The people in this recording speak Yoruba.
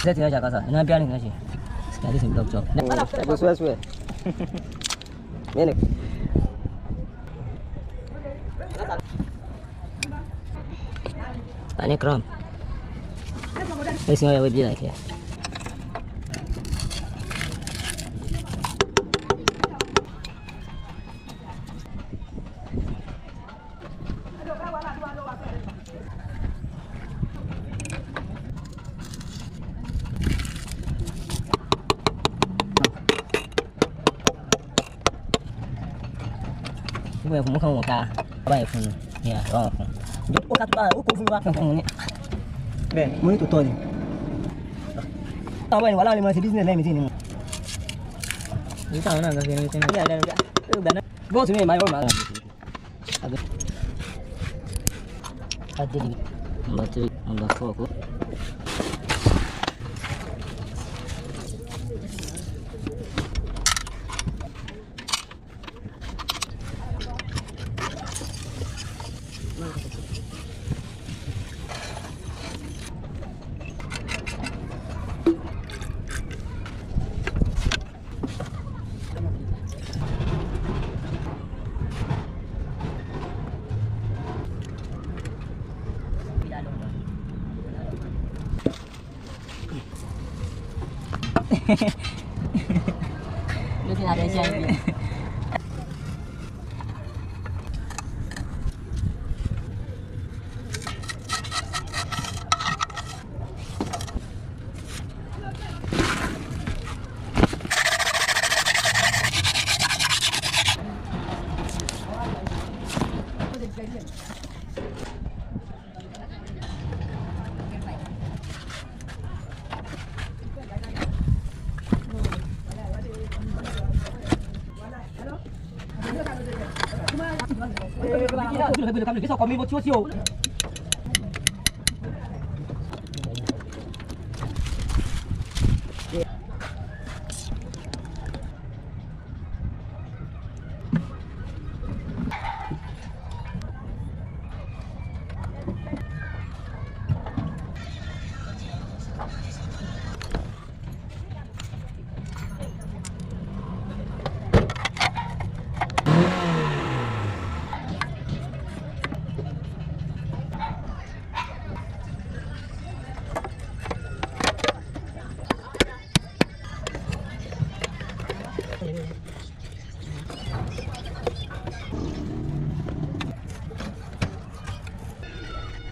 Saya tinggal jaga sah. Nanti biarin aja. Sekali sih blok job. Aku suwe. Ini. Tanya kram. Ini yang wajib lagi ya. Gue mau kamu kah? Baik pun, ya, oh. Jadi kok kata aku pun bukan ini. Ben, mau itu tuh ni. Tahu ni, walau ni masih bisnes lain macam ni. Ini tahu nak kasi ni macam ni. Ya, dah. Dah. Bos ni mai orang. Ada di. Baca, baca aku. Lu tidak ada siapa. Bila kami besok kami mau cium-cium.